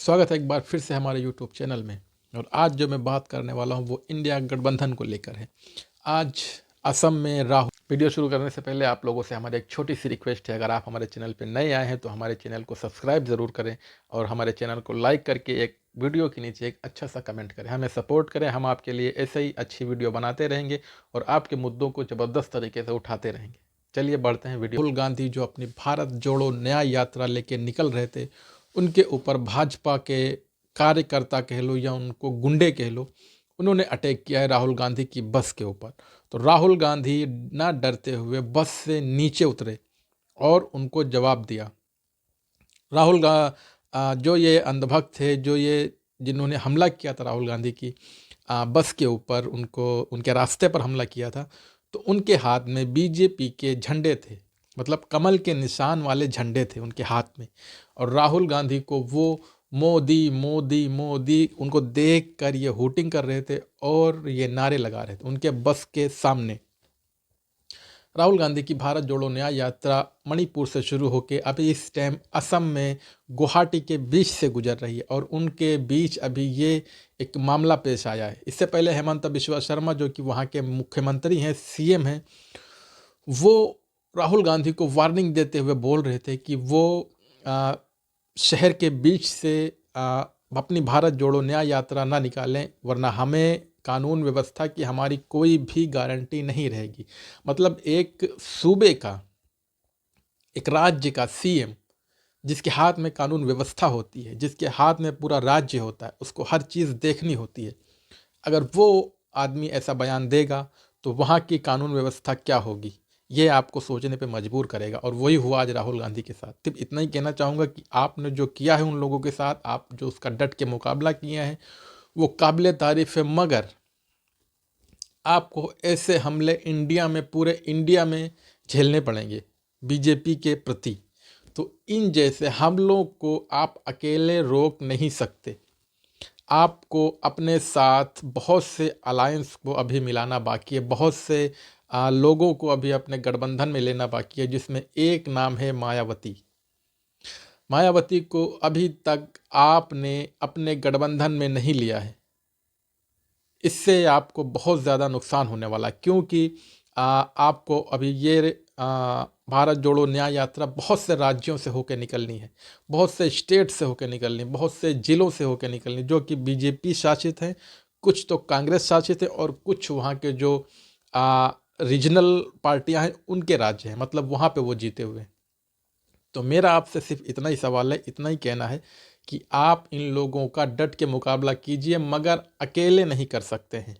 स्वागत है एक बार फिर से हमारे यूट्यूब चैनल में। और आज जो मैं बात करने वाला हूँ वो इंडिया गठबंधन को लेकर है। आज असम में राहुल। वीडियो शुरू करने से पहले आप लोगों से हमारी एक छोटी सी रिक्वेस्ट है, अगर आप हमारे चैनल पर नए आए हैं तो हमारे चैनल को सब्सक्राइब ज़रूर करें और हमारे चैनल को लाइक करके एक वीडियो के नीचे एक अच्छा सा कमेंट करें, हमें सपोर्ट करें। हम आपके लिए ऐसे ही अच्छी वीडियो बनाते रहेंगे और आपके मुद्दों को ज़बरदस्त तरीके से उठाते रहेंगे। चलिए बढ़ते हैं वीडियो। राहुल गांधी जो अपनी भारत जोड़ो न्याय यात्रा लेके निकल रहे थे, उनके ऊपर भाजपा के कार्यकर्ता कह लो या उनको गुंडे कह लो, उन्होंने अटैक किया है राहुल गांधी की बस के ऊपर। तो राहुल गांधी ना डरते हुए बस से नीचे उतरे और उनको जवाब दिया। जो ये अंधभक्त थे, जो ये जिन्होंने हमला किया था राहुल गांधी की बस के ऊपर, उनको उनके रास्ते पर हमला किया था, तो उनके हाथ में बीजेपी के झंडे थे, मतलब कमल के निशान वाले झंडे थे उनके हाथ में। और राहुल गांधी को वो मोदी मोदी मोदी उनको देख कर ये होटिंग कर रहे थे और ये नारे लगा रहे थे उनके बस के सामने। राहुल गांधी की भारत जोड़ो न्याय यात्रा मणिपुर से शुरू होकर अभी इस टाइम असम में गुवाहाटी के बीच से गुजर रही है और उनके बीच अभी ये एक मामला पेश आया है। इससे पहले हेमंत बिश्वा शर्मा जो कि वहाँ के मुख्यमंत्री हैं, सीएम हैं, वो राहुल गांधी को वार्निंग देते हुए बोल रहे थे कि वो शहर के बीच से अपनी भारत जोड़ो न्याय यात्रा ना निकालें, वरना हमें कानून व्यवस्था की हमारी कोई भी गारंटी नहीं रहेगी। मतलब एक सूबे का, एक राज्य का सीएम जिसके हाथ में कानून व्यवस्था होती है, जिसके हाथ में पूरा राज्य होता है, उसको हर चीज़ देखनी होती है, अगर वो आदमी ऐसा बयान देगा तो वहाँ की कानून व्यवस्था क्या होगी, ये आपको सोचने पे मजबूर करेगा। और वही हुआ आज राहुल गांधी के साथ। सिर्फ इतना ही कहना चाहूँगा कि आपने जो किया है उन लोगों के साथ, आप जो उसका डट के मुकाबला किया है वो काबिल तारीफ़ है, मगर आपको ऐसे हमले इंडिया में, पूरे इंडिया में झेलने पड़ेंगे बीजेपी के प्रति। तो इन जैसे हमलों को आप अकेले रोक नहीं सकते। आपको अपने साथ बहुत से अलायंस को अभी मिलाना बाकी है, बहुत से लोगों को अभी अपने गठबंधन में लेना बाकी है, जिसमें एक नाम है मायावती। मायावती को अभी तक आपने अपने गठबंधन में नहीं लिया है, इससे आपको बहुत ज़्यादा नुकसान होने वाला है, क्योंकि आपको अभी ये भारत जोड़ो न्याय यात्रा बहुत से राज्यों से होकर निकलनी है, बहुत से स्टेट से होकर निकलनी, बहुत से ज़िलों से होकर निकलनी, जो कि बीजेपी शासित हैं, कुछ तो कांग्रेस शासित है और कुछ वहाँ के जो रीजनल पार्टियां हैं उनके राज्य हैं, मतलब वहाँ पे वो जीते हुए हैं। तो मेरा आपसे सिर्फ इतना ही सवाल है, इतना ही कहना है कि आप इन लोगों का डट के मुकाबला कीजिए, मगर अकेले नहीं कर सकते हैं,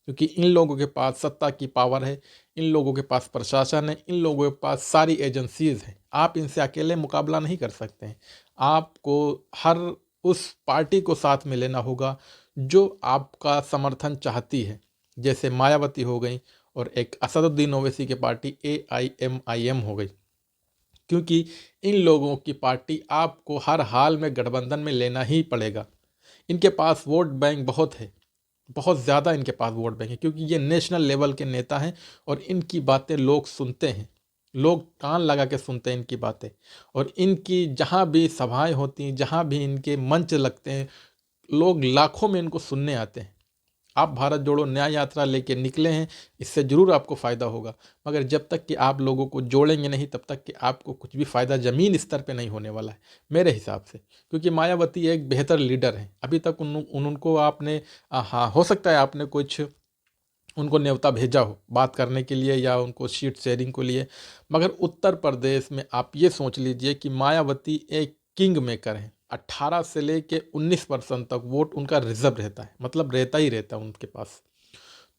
क्योंकि इन लोगों के पास सत्ता की पावर है, इन लोगों के पास प्रशासन है, इन लोगों के पास सारी एजेंसीज हैं। आप इनसे अकेले मुकाबला नहीं कर सकते हैं। आपको हर उस पार्टी को साथ में लेना होगा जो आपका समर्थन चाहती है, जैसे मायावती हो गई और एक असदुद्दीन ओवैसी की पार्टी AIMIM हो गई, क्योंकि इन लोगों की पार्टी आपको हर हाल में गठबंधन में लेना ही पड़ेगा। इनके पास वोट बैंक बहुत है, बहुत ज़्यादा इनके पास वोट बैंक है, क्योंकि ये नेशनल लेवल के नेता हैं और इनकी बातें लोग सुनते हैं, लोग कान लगा के सुनते हैं इनकी बातें। और इनकी जहाँ भी सभाएं होती हैं, जहाँ भी इनके मंच लगते हैं, लोग लाखों में इनको सुनने आते हैं। आप भारत जोड़ो न्याय यात्रा लेके निकले हैं, इससे ज़रूर आपको फ़ायदा होगा, मगर जब तक कि आप लोगों को जोड़ेंगे नहीं तब तक कि आपको कुछ भी फ़ायदा ज़मीन स्तर पे नहीं होने वाला है, मेरे हिसाब से। क्योंकि मायावती एक बेहतर लीडर है, अभी तक उनको आपने हाँ, हो सकता है आपने कुछ उनको न्योता भेजा हो बात करने के लिए या उनको सीट शेयरिंग को लिए, मगर उत्तर प्रदेश में आप ये सोच लीजिए कि मायावती एक किंग मेकर है। 18 से लेके 19% तक वोट उनका रिजर्व रहता है, मतलब रहता ही रहता है उनके पास।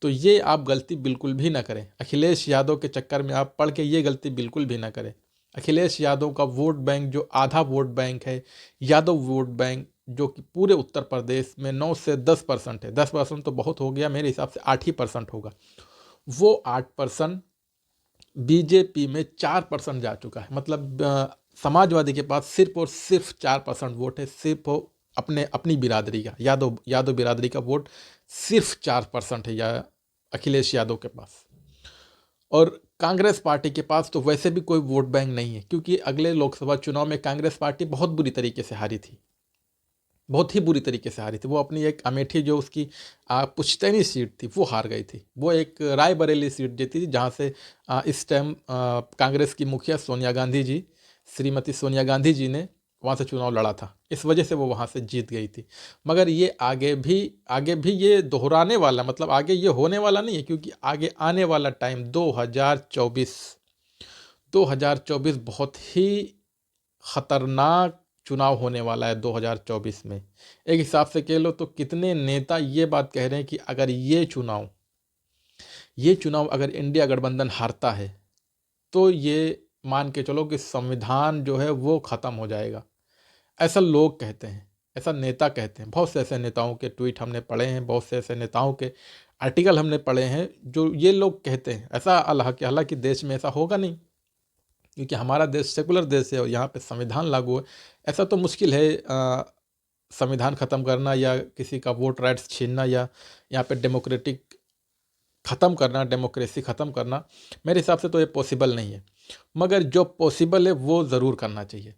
तो ये आप गलती बिल्कुल भी ना करें, अखिलेश यादव के चक्कर में आप पड़ के ये गलती बिल्कुल भी ना करें। अखिलेश यादव का वोट बैंक जो आधा वोट बैंक है, यादव वोट बैंक, जो कि पूरे उत्तर प्रदेश में 9 से 10% है, 10% तो बहुत हो गया, मेरे हिसाब से 8% होगा, वो 8% बीजेपी में 4% जा चुका है। मतलब समाजवादी के पास सिर्फ और सिर्फ 4% वोट है, सिर्फ अपनी बिरादरी का, यादव बिरादरी का वोट सिर्फ 4% है या अखिलेश यादव के पास। और कांग्रेस पार्टी के पास तो वैसे भी कोई वोट बैंक नहीं है, क्योंकि अगले लोकसभा चुनाव में कांग्रेस पार्टी बहुत बुरी तरीके से हारी थी। बहुत ही बुरी तरीके से हारी थी। वो अपनी एक अमेठी जो उसकी पुश्तैनी सीट थी वो हार गई थी। वो एक रायबरेली सीट जीती थी जहाँ से इस टाइम कांग्रेस की मुखिया सोनिया गांधी जी, श्रीमती सोनिया गांधी जी ने वहाँ से चुनाव लड़ा था। इस वजह से वो वहाँ से जीत गई थी। मगर ये आगे भी ये दोहराने वाला, मतलब आगे ये होने वाला नहीं है, क्योंकि आगे आने वाला टाइम 2024 बहुत ही खतरनाक चुनाव होने वाला है 2024 में। एक हिसाब से कह लो तो कितने नेता ये बात कह रहे हैं कि अगर ये चुनाव अगर इंडिया गठबंधन हारता है तो ये मान के चलो कि संविधान जो है वो ख़त्म हो जाएगा। ऐसा लोग कहते हैं, ऐसा नेता कहते हैं। बहुत से ऐसे नेताओं के ट्वीट हमने पढ़े हैं, बहुत से ऐसे नेताओं के आर्टिकल हमने पढ़े हैं जो ये लोग कहते हैं। ऐसा हालांकि देश में ऐसा होगा नहीं, क्योंकि हमारा देश सेकुलर देश है और यहाँ पे संविधान लागू है। ऐसा तो मुश्किल है संविधान ख़त्म करना या किसी का वोट राइट्स छीनना या यहाँ पे डेमोक्रेसी ख़त्म करना। मेरे हिसाब से तो ये पॉसिबल नहीं है, मगर जो पॉसिबल है वो ज़रूर करना चाहिए।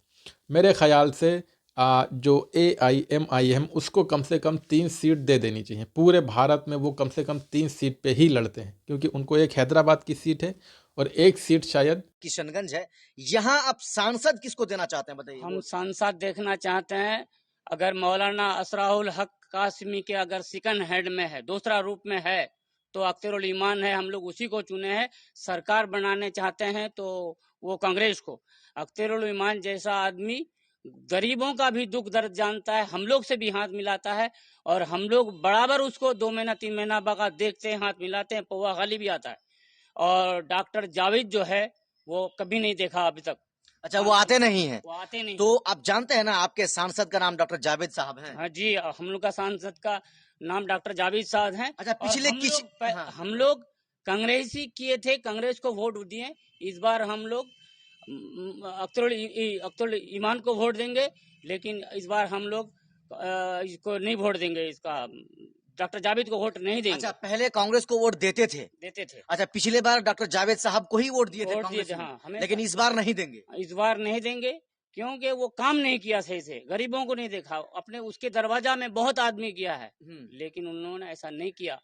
मेरे ख्याल से जो AIMIM उसको कम से कम 3 सीट दे देनी चाहिए। पूरे भारत में वो कम से कम 3 सीट पे ही लड़ते हैं, क्योंकि उनको एक हैदराबाद की सीट है और एक सीट शायद किशनगंज है। यहाँ आप सांसद किसको देना चाहते हैं बताइए? हम सांसद देखना चाहते हैं, अगर मौलाना असराउल हक कासमी के अगर सेकंड हेड में है, दूसरा रूप में है, तो अख्तरुल ईमान है, हम लोग उसी को चुने हैं। सरकार बनाने चाहते हैं तो वो कांग्रेस को। अख्तरुल ईमान जैसा आदमी गरीबों का भी दुख दर्द जानता है, हम लोग से भी हाथ मिलाता है, और हम लोग बराबर उसको 2 महीना 3 महीना बाद देखते हैं, हाथ मिलाते हैं, पौवा खाली भी आता है। और डॉक्टर जावेद जो है वो कभी नहीं देखा अभी तक। अच्छा, वो आते नहीं है? वो आते नहीं। तो आप जानते हैं ना आपके सांसद का नाम डॉक्टर जावेद साहब है? हाँ जी, हम लोग का सांसद का नाम डॉक्टर जावेद साहब हैं। अच्छा, और पिछले हाँ, हम लोग कांग्रेस ही किए थे, कांग्रेस को वोट दिए। इस बार हम लोग अख्तरुल ईमान को वोट देंगे, लेकिन इस बार हम लोग इसको नहीं वोट देंगे, इसका डॉक्टर जावेद को वोट नहीं देंगे। अच्छा, पहले कांग्रेस को वोट देते थे? अच्छा, पिछले बार डॉक्टर जावेद साहब को ही वोट दिए थे कांग्रेस में? हाँ, लेकिन इस बार नहीं देंगे? इस बार नहीं देंगे, क्योंकि वो काम नहीं किया सही से, गरीबों को नहीं देखा। अपने उसके दरवाजा में बहुत आदमी किया है, लेकिन उन्होंने ऐसा नहीं किया।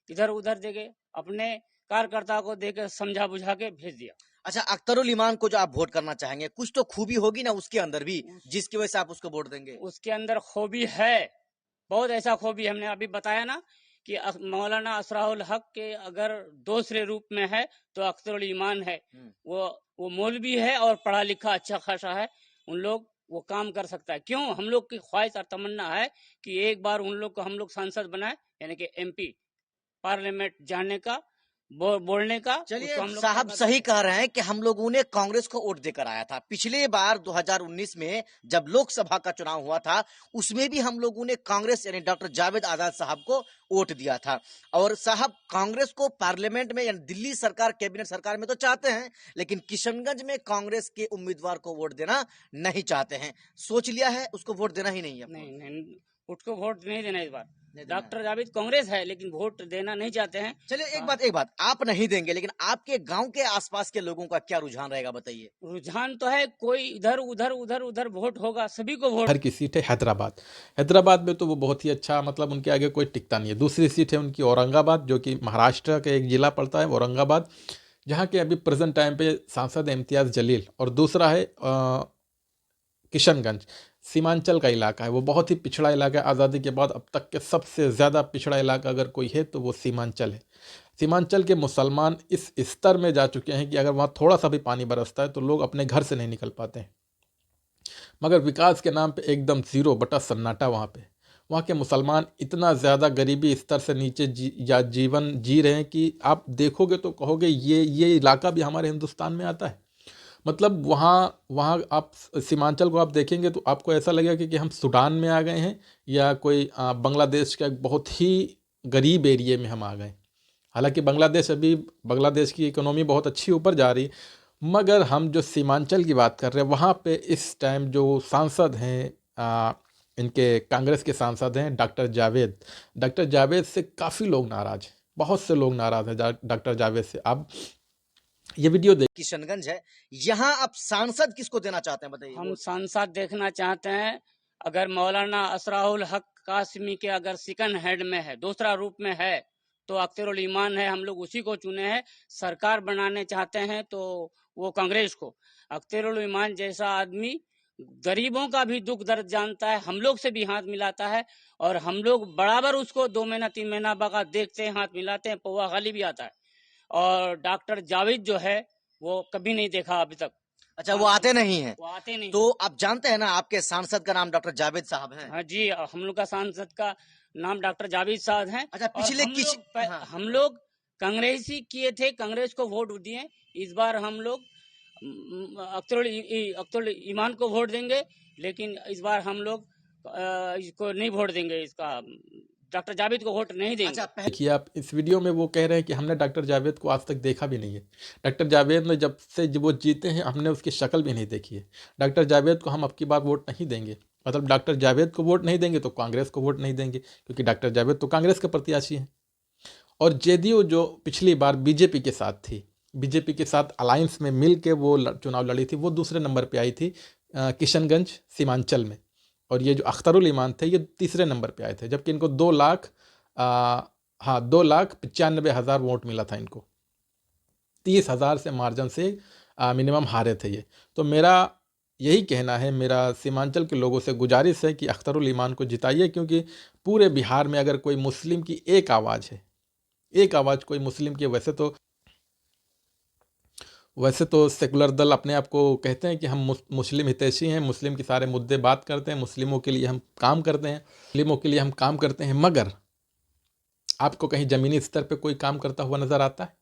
इधर उधर देके अपने कार्यकर्ता को देकर समझा बुझा के भेज दिया। अच्छा, अख्तरुल ईमान को जो आप वोट करना चाहेंगे, कुछ तो खूबी होगी ना उसके अंदर भी, जिसकी वजह से आप उसको वोट देंगे? उसके अंदर खूबी है, बहुत ऐसा खूबी हमने अभी बताया ना कि मौलाना असराउल हक के अगर दूसरे रूप में है तो अख्तरुल ईमान है। वो मौलवी है और पढ़ा लिखा अच्छा खासा है। उन लोग वो काम कर सकता है। क्यों? हम लोग की ख्वाहिश और तमन्ना है कि एक बार उन लोग को हम लोग सांसद बनाए, यानी कि MP पार्लियामेंट जाने का, बोलने का। चलिए, साहब सही कह रहे हैं कि हम लोगों ने कांग्रेस को वोट देकर आया था। पिछले बार 2019 में जब लोकसभा का चुनाव हुआ था, उसमें भी हम लोगों ने कांग्रेस यानी डॉक्टर जावेद आजाद साहब को वोट दिया था। और साहब कांग्रेस को पार्लियामेंट में यानी दिल्ली सरकार, कैबिनेट सरकार में तो चाहते हैं, लेकिन किशनगंज में कांग्रेस के उम्मीदवार को वोट देना नहीं चाहते हैं। सोच लिया है उसको वोट देना ही नहीं है? नहीं, उसको वोट नहीं देना इस बार। डॉक्टर जावेद कांग्रेस है, लेकिन वोट देना नहीं चाहते हैं। चलिए, एक बात आप नहीं देंगे, लेकिन आपके गांव के आसपास के लोगों का क्या रुझान रहेगा बताइए? रुझान तो है, कोई इधर उधर वोट होगा, सभी को वोट। हर की सीट है हैदराबाद में तो वो बहुत ही अच्छा, मतलब उनके आगे कोई टिकता नहीं है। दूसरी सीट है उनकी औरंगाबाद, जो कि महाराष्ट्र का एक जिला पड़ता है औरंगाबाद, जहाँ के अभी प्रेजेंट टाइम पे सांसद इम्तियाज़ जलील। और दूसरा है किशनगंज, सीमांचल का इलाका है। वो बहुत ही पिछड़ा इलाका है। आज़ादी के बाद अब तक के सबसे ज़्यादा पिछड़ा इलाका अगर कोई है तो वो सीमांचल है। सीमांचल के मुसलमान इस स्तर में जा चुके हैं कि अगर वहाँ थोड़ा सा भी पानी बरसता है तो लोग अपने घर से नहीं निकल पाते हैं। मगर विकास के नाम पे एकदम ज़ीरो बटा सन्नाटा वहाँ के मुसलमान इतना ज़्यादा गरीबी स्तर से नीचे जीवन जी रहे हैं कि आप देखोगे तो कहोगे ये इलाका भी हमारे हिंदुस्तान में आता है। मतलब वहाँ आप सीमांचल को आप देखेंगे तो आपको ऐसा लगेगा कि हम सूडान में आ गए हैं या कोई बांग्लादेश का एक बहुत ही गरीब एरिए में हम आ गए। हालांकि बांग्लादेश की इकोनॉमी बहुत अच्छी ऊपर जा रही है, मगर हम जो सीमांचल की बात कर रहे हैं वहाँ पे इस टाइम जो सांसद हैं, इनके कांग्रेस के सांसद हैं डॉक्टर जावेद से काफ़ी लोग नाराज़ हैं। बहुत से लोग नाराज़ हैं डॉक्टर जावेद से। आप ये वीडियो देख। किशनगंज है, यहाँ आप सांसद किसको देना चाहते हैं बताइए? हम सांसद देखना चाहते हैं, अगर मौलाना असराउल हक कासमी के अगर सेकंड हैंड में है, दूसरा रूप में है, तो अख्तरुल ईमान है, हम लोग उसी को चुने हैं। सरकार बनाने चाहते हैं तो वो कांग्रेस को। अख्तरुल ईमान जैसा आदमी गरीबों का भी दुख दर्द जानता है, हम लोग से भी हाथ मिलाता है, और हम लोग बराबर उसको 2 महीना 3 महीना बाद देखते हैं, हाथ मिलाते हैं, पौवा खाली भी आता है। और डॉक्टर जावेद जो है वो कभी नहीं देखा अभी तक। अच्छा, वो आते नहीं है। वो आते नहीं। तो आप जानते हैं ना, आपके सांसद का नाम डॉक्टर जावेद साहब है। हाँ जी, हम लोग का सांसद का नाम डॉक्टर जावेद साहब हैं। अच्छा, और पिछले हाँ, हम लोग कांग्रेस ही किए थे, कांग्रेस को वोट दिए। इस बार हम लोग अख्तरुल ईमान को वोट देंगे, लेकिन इस बार हम लोग इसको नहीं वोट देंगे, इसका डॉक्टर जावेद को वोट नहीं देंगे। अच्छा, देखिए, आप इस वीडियो में वो कह रहे हैं कि हमने डॉक्टर जावेद को आज तक देखा भी नहीं है। डॉक्टर जावेद ने जब से वो जीते हैं, हमने उसकी शक्ल भी नहीं देखी है। डॉक्टर जावेद को हम अब की बार वोट नहीं देंगे। मतलब डॉक्टर जावेद को वोट नहीं देंगे तो कांग्रेस को वोट नहीं देंगे, क्योंकि डॉक्टर जावेद तो कांग्रेस के प्रत्याशी हैं। और जेडीयू जो पिछली बार बीजेपी के साथ थी, बीजेपी के साथ अलायंस में मिल के वो चुनाव लड़ी थी, वो दूसरे नंबर पे आई थी किशनगंज सीमांचल में। और ये जो अख्तरुल ईमान थे, ये तीसरे नंबर पे आए थे, जबकि इनको 2,95,000 वोट मिला था इनको। 30,000 से मार्जिन से मिनिमम हारे थे ये। तो मेरा यही कहना है, मेरा सीमांचल के लोगों से गुजारिश है कि अख्तरुल ईमान को जिताइए, क्योंकि पूरे बिहार में अगर कोई मुस्लिम की एक आवाज़ है, एक आवाज़ कोई मुस्लिम की, वैसे तो सेकुलर दल अपने आप को कहते हैं कि हम मुस्लिम हितैषी हैं, मुस्लिम के सारे मुद्दे बात करते हैं, मुस्लिमों के लिए हम काम करते हैं, मगर आपको कहीं ज़मीनी स्तर पे कोई काम करता हुआ नज़र आता है?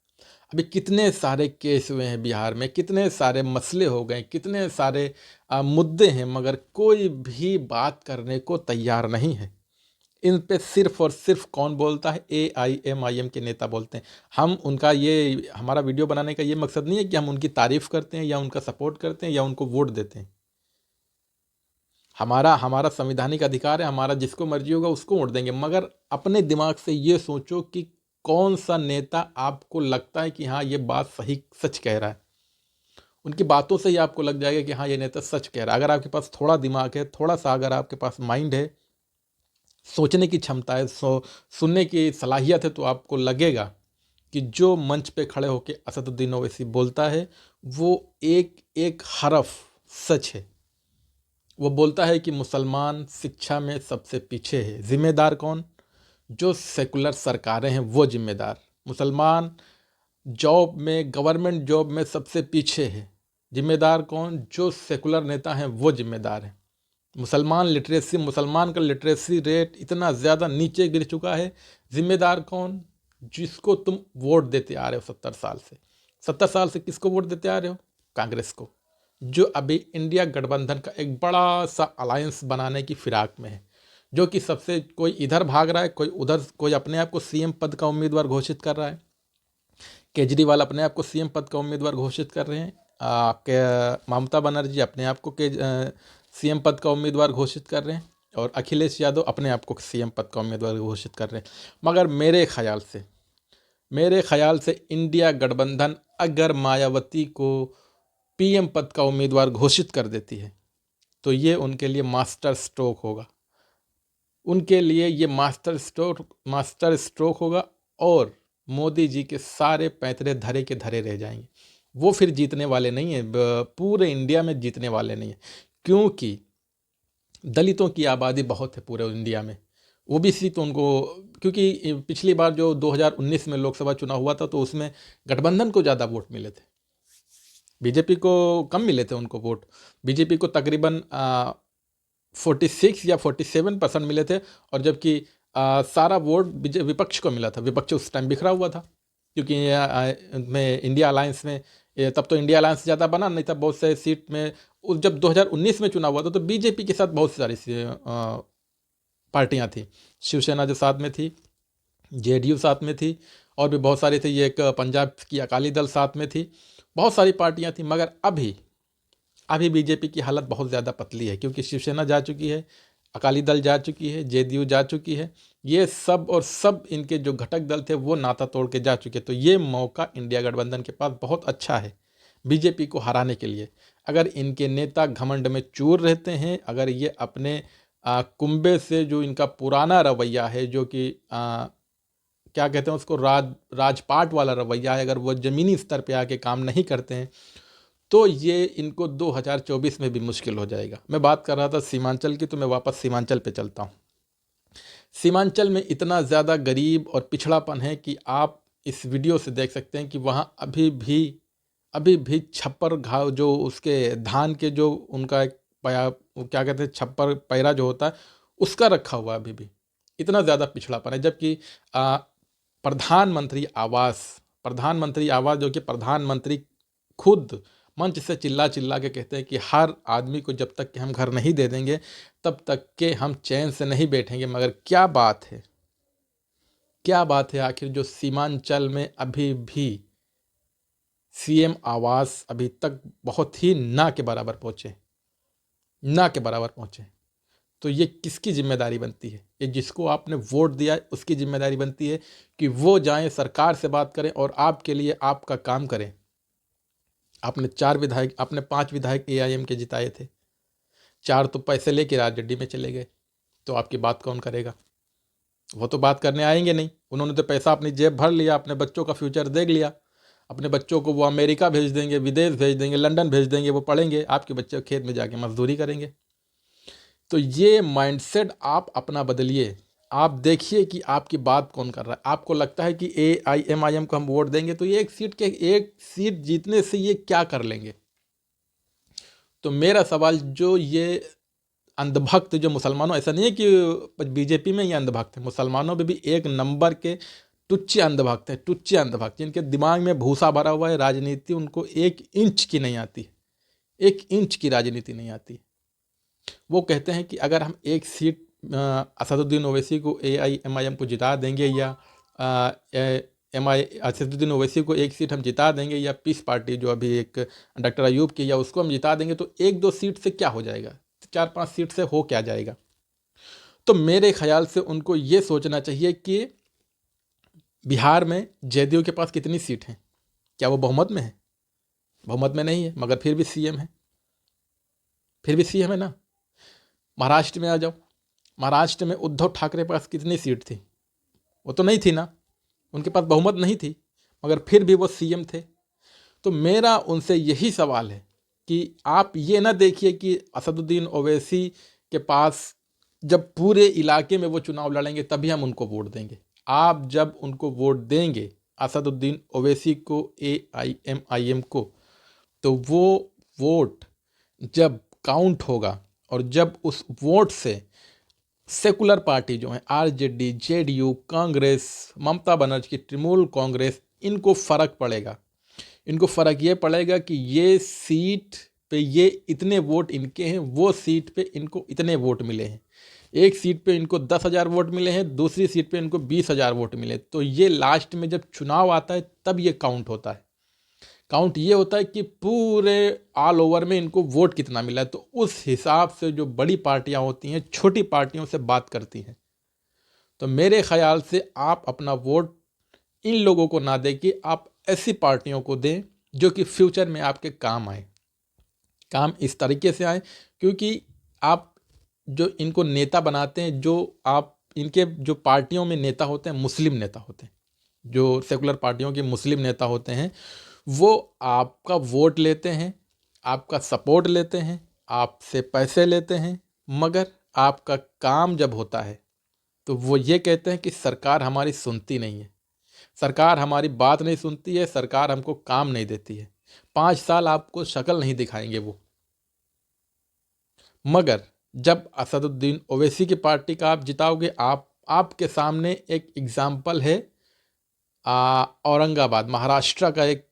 अभी कितने सारे केस हुए हैं बिहार में, कितने सारे मसले हो गए, कितने सारे मुद्दे हैं, मगर कोई भी बात करने को तैयार नहीं है। इन पे सिर्फ और सिर्फ कौन बोलता है? AIMIM के नेता बोलते हैं। हमारा वीडियो बनाने का ये मकसद नहीं है कि हम उनकी तारीफ़ करते हैं या उनका सपोर्ट करते हैं या उनको वोट देते हैं। हमारा संवैधानिक अधिकार है, हमारा जिसको मर्जी होगा उसको वोट देंगे, मगर अपने दिमाग से ये सोचो कि कौन सा नेता आपको लगता है कि हाँ ये बात सही सच कह रहा है। उनकी बातों से ही आपको लग जाएगा कि हाँ ये नेता सच कह रहा है। अगर आपके पास थोड़ा दिमाग है, थोड़ा सा अगर आपके पास माइंड है, सोचने की क्षमता है, सुनने की सलाहियत है, तो आपको लगेगा कि जो मंच पे खड़े होकर असदुद्दीन ओवैसी बोलता है वो एक एक हरफ सच है। वो बोलता है कि मुसलमान शिक्षा में सबसे पीछे है। जिम्मेदार कौन? जो सेकुलर सरकारें हैं वो जिम्मेदार। मुसलमान जॉब में, गवर्नमेंट जॉब में सबसे पीछे है। जिम्मेदार कौन? जो सेकुलर नेता हैं वो जिम्मेदार हैं। मुसलमान का लिटरेसी रेट इतना ज़्यादा नीचे गिर चुका है। जिम्मेदार कौन? जिसको तुम वोट देते आ रहे हो 70 साल से। 70 साल से किसको वोट देते आ रहे हो? कांग्रेस को, जो अभी इंडिया गठबंधन का एक बड़ा सा अलायंस बनाने की फिराक में है, जो कि सबसे कोई इधर भाग रहा है, कोई उधर, कोई अपने आप को सीएम पद का उम्मीदवार घोषित कर रहा है। केजरीवाल अपने आप को सीएम पद का उम्मीदवार घोषित कर रहे हैं। ममता बनर्जी अपने आप को सीएम पद का उम्मीदवार घोषित कर रहे हैं, और अखिलेश यादव अपने आप को सीएम पद का उम्मीदवार घोषित कर रहे हैं। मगर मेरे ख्याल से इंडिया गठबंधन अगर मायावती को पीएम पद का उम्मीदवार घोषित कर देती है तो ये उनके लिए मास्टर स्ट्रोक होगा। उनके लिए ये मास्टर स्ट्रोक होगा, और मोदी जी के सारे पैंतरे धरे के धरे रह जाएंगे। वो फिर जीतने वाले नहीं हैं, पूरे इंडिया में जीतने वाले नहीं हैं, क्योंकि दलितों की आबादी बहुत है पूरे इंडिया में। ओबीसी तो उनको, क्योंकि पिछली बार जो 2019 में लोकसभा चुनाव हुआ था तो उसमें गठबंधन को ज़्यादा वोट मिले थे, बीजेपी को कम मिले थे उनको वोट। बीजेपी को तकरीबन 46 या 47% मिले थे, और जबकि सारा वोट विपक्ष को मिला था। विपक्ष उस टाइम बिखरा हुआ था, क्योंकि में इंडिया अलायंस में, तब तो इंडिया अलायंस ज़्यादा बना नहीं था, बहुत से सीट में। जब 2019 में चुनाव हुआ था तो बीजेपी के साथ बहुत सारी पार्टियां थी। शिवसेना जो साथ में थी, जेडीयू साथ में थी, और भी बहुत सारी थी। ये एक पंजाब की अकाली दल साथ में थी, बहुत सारी पार्टियां थी। मगर अभी बीजेपी की हालत बहुत ज़्यादा पतली है, क्योंकि शिवसेना जा चुकी है, अकाली दल जा चुकी है, जेडीयू जा चुकी है। ये सब और सब इनके जो घटक दल थे वो नाता तोड़ के जा चुके। तो ये मौका इंडिया गठबंधन के पास बहुत अच्छा है बीजेपी को हराने के लिए। अगर इनके नेता घमंड में चूर रहते हैं, अगर ये अपने कुंबे से जो इनका पुराना रवैया है, जो कि क्या कहते हैं उसको, राजपाट वाला रवैया है, अगर वो ज़मीनी स्तर पे आके काम नहीं करते हैं तो ये इनको 2024 में भी मुश्किल हो जाएगा। मैं बात कर रहा था सीमांचल की, तो मैं वापस सीमांचल पे चलता हूँ। सीमांचल में इतना ज़्यादा गरीब और पिछड़ापन है कि आप इस वीडियो से देख सकते हैं कि वहाँ अभी भी छप्पर घाव, जो उसके धान के जो उनका एक पया, वो क्या कहते हैं, छप्पर पैरा जो होता है उसका रखा हुआ है अभी भी। इतना ज़्यादा पिछड़ापन है। जबकि आ, प्रधानमंत्री आवास जो कि प्रधानमंत्री खुद मंच से चिल्ला चिल्ला के कहते हैं कि हर आदमी को जब तक कि हम घर नहीं दे देंगे तब तक के हम चैन से नहीं बैठेंगे। मगर क्या बात है आखिर जो सीमांचल में अभी भी सीएम आवास अभी तक बहुत ही ना के बराबर पहुँचे। तो ये किसकी जिम्मेदारी बनती है? ये जिसको आपने वोट दिया है उसकी जिम्मेदारी बनती है कि वो जाएं, सरकार से बात करें और आपके लिए आपका काम करें। आपने 5 विधायक एआईएम के जिताए थे, 4 तो पैसे लेके राजगड्डी में चले गए, तो आपकी बात कौन करेगा? वो तो बात करने आएंगे नहीं। उन्होंने तो पैसा अपनी जेब भर लिया, अपने बच्चों का फ्यूचर देख लिया। अपने बच्चों को वो अमेरिका भेज देंगे, विदेश भेज देंगे, लंदन भेज देंगे, वो पढ़ेंगे, आपके बच्चे खेत में जाके मजदूरी करेंगे। तो ये माइंडसेट आप अपना बदलिए। आप देखिए कि आपकी बात कौन कर रहा है। आपको लगता है कि एआईएमआईएम को हम वोट देंगे तो ये एक सीट जीतने से ये क्या कर लेंगे? तो मेरा सवाल, जो ये अंधभक्त जो मुसलमानों, ऐसा नहीं है कि बीजेपी में ये अंधभक्त है, मुसलमानों में भी एक नंबर के टुच्चे अंधभक्त जिनके दिमाग में भूसा भरा हुआ है। राजनीति उनको 1 इंच की नहीं आती, 1 इंच की राजनीति नहीं आती। वो कहते हैं कि अगर हम एक सीट असदुद्दीन ओवैसी को एआईएमआईएम को जिता देंगे, या असदुद्दीन ओवैसी को एक सीट हम जिता देंगे, या पीस पार्टी जो अभी एक डॉक्टर अयूब की, या उसको हम जिता देंगे, तो 1-2 सीट से क्या हो जाएगा? 4-5 सीट से हो क्या जाएगा? तो मेरे ख्याल से उनको ये सोचना चाहिए कि बिहार में जदयू के पास कितनी सीट हैं? क्या वो बहुमत में है? बहुमत में नहीं है, मगर फिर भी सीएम है ना। महाराष्ट्र में आ जाओ, महाराष्ट्र में उद्धव ठाकरे पास कितनी सीट थी? वो तो नहीं थी ना, उनके पास बहुमत नहीं थी, मगर फिर भी वो सीएम थे। तो मेरा उनसे यही सवाल है कि आप ये ना देखिए कि असदुद्दीन ओवैसी के पास, जब पूरे इलाके में वो चुनाव लड़ेंगे तभी हम उनको वोट देंगे। आप जब उनको वोट देंगे, असदुद्दीन ओवैसी को, एआईएमआईएम को, तो वो वोट जब काउंट होगा और जब उस वोट से सेकुलर पार्टी जो है, आरजेडी, जेडीयू, कांग्रेस, ममता बनर्जी की तृणमूल कांग्रेस, इनको फ़र्क पड़ेगा। इनको फ़र्क ये पड़ेगा कि ये सीट पे ये इतने वोट इनके हैं, वो सीट पे इनको इतने वोट मिले हैं। एक सीट पे इनको 10,000 वोट मिले हैं, दूसरी सीट पे इनको 20,000 वोट मिले। तो ये लास्ट में जब चुनाव आता है तब ये काउंट होता है। काउंट ये होता है कि पूरे ऑल ओवर में इनको वोट कितना मिला है। तो उस हिसाब से जो बड़ी पार्टियां होती हैं छोटी पार्टियों से बात करती हैं। तो मेरे ख्याल से आप अपना वोट इन लोगों को ना दें कि आप ऐसी पार्टियों को दें जो कि फ्यूचर में आपके काम आए, काम इस तरीके से आए। क्योंकि आप जो इनको नेता बनाते हैं, जो आप इनके जो पार्टियों में नेता होते हैं, मुस्लिम नेता होते हैं, जो सेकुलर पार्टियों के मुस्लिम नेता होते हैं, वो आपका वोट लेते हैं, आपका सपोर्ट लेते हैं, आपसे पैसे लेते हैं, मगर आपका काम जब होता है तो वो ये कहते हैं कि सरकार हमारी सुनती नहीं है, सरकार हमारी बात नहीं सुनती है, सरकार हमको काम नहीं देती है। 5 साल आपको शक्ल नहीं दिखाएंगे वो। मगर जब असदुद्दीन ओवैसी की पार्टी का आप जिताओगे, आपके सामने एक एग्जाम्पल है, औरंगाबाद, महाराष्ट्र का एक,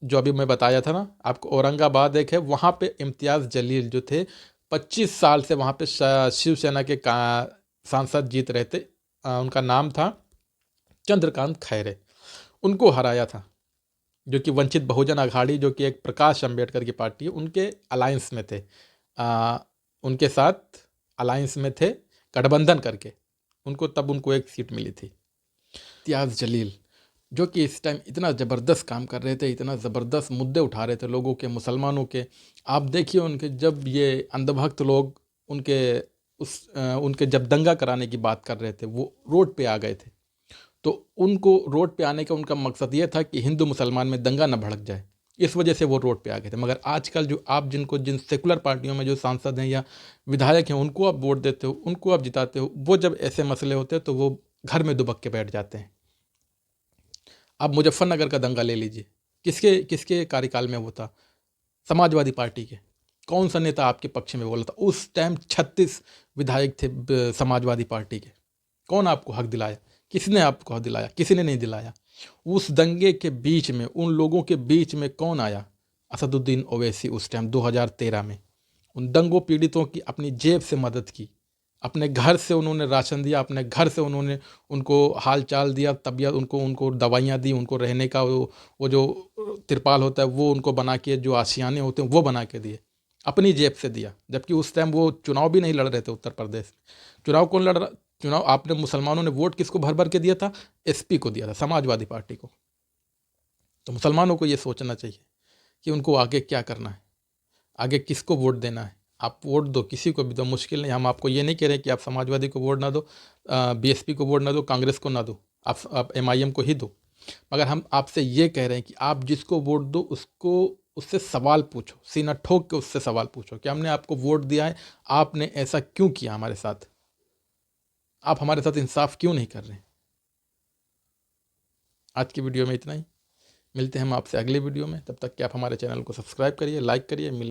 जो अभी मैं बताया था ना आपको, औरंगाबाद एक है, वहाँ पे इम्तियाज़ जलील जो थे, 25 साल से वहाँ पे शिवसेना के सांसद जीत रहे थे। उनका नाम था चंद्रकांत खैरे, उनको हराया था, जो कि वंचित बहुजन अघाड़ी, जो कि एक प्रकाश अंबेडकर की पार्टी है, उनके अलायंस में थे, उनके साथ अलायंस में थे, गठबंधन करके उनको एक सीट मिली थी। इम्तियाज़ जलील जो कि इस टाइम इतना ज़बरदस्त काम कर रहे थे, इतना ज़बरदस्त मुद्दे उठा रहे थे लोगों के, मुसलमानों के। आप देखिए उनके, जब ये अंधभक्त लोग उनके उनके जब दंगा कराने की बात कर रहे थे, वो रोड पे आ गए थे, तो उनको रोड पे आने का उनका मकसद ये था कि हिंदू मुसलमान में दंगा न भड़क जाए, इस वजह से वो रोड पे आ गए थे। मगर आजकल जो आप जिन सेकुलर पार्टियों में जो सांसद हैं या विधायक हैं, उनको आप वोट देते हो, उनको आप जिताते हो, वो जब ऐसे मसले होते हैं तो वो घर में दुबक के बैठ जाते हैं। आप मुजफ्फरनगर का दंगा ले लीजिए, किसके किसके कार्यकाल में वो था? समाजवादी पार्टी के। कौन सा नेता आपके पक्ष में बोला था? उस टाइम 36 विधायक थे समाजवादी पार्टी के। कौन आपको हक दिलाया? किसने आपको हक दिलाया? किसी ने नहीं दिलाया। उस दंगे के बीच में, उन लोगों के बीच में कौन आया? असदुद्दीन ओवैसी उस टाइम 2013 में उन दंगों पीड़ितों की अपनी जेब से मदद की, अपने घर से उन्होंने राशन दिया, अपने घर से उन्होंने उनको हाल चाल दिया, तबीयत उनको उनको दवाइयाँ दी, उनको रहने का वो जो तिरपाल होता है वो उनको बना के, जो आशियाने होते हैं वो बना के दिए, अपनी जेब से दिया। जबकि उस टाइम वो चुनाव भी नहीं लड़ रहे थे उत्तर प्रदेश में। चुनाव कौन लड़ रहा? चुनाव आपने मुसलमानों ने वोट किसको भर भर के दिया था? एसपी को दिया था, समाजवादी पार्टी को। तो मुसलमानों को ये सोचना चाहिए कि उनको आगे क्या करना है, आगे किसको वोट देना है। आप वोट दो, किसी को भी दो, मुश्किल नहीं। हम आपको ये नहीं कह रहे कि आप समाजवादी को वोट ना दो, बीएसपी को वोट ना दो, कांग्रेस को ना दो, आप एमआईएम को ही दो। मगर हम आपसे ये कह रहे हैं कि आप जिसको वोट दो उसको उससे सवाल पूछो, सीना ठोक के उससे सवाल पूछो कि हमने आपको वोट दिया है, आपने ऐसा क्यों किया हमारे साथ? आप हमारे साथ इंसाफ क्यों नहीं कर रहे? आज की वीडियो में इतना ही। मिलते हैं हम आपसे अगले वीडियो में। तब तक कि आप हमारे चैनल को सब्सक्राइब करिए, लाइक करिए।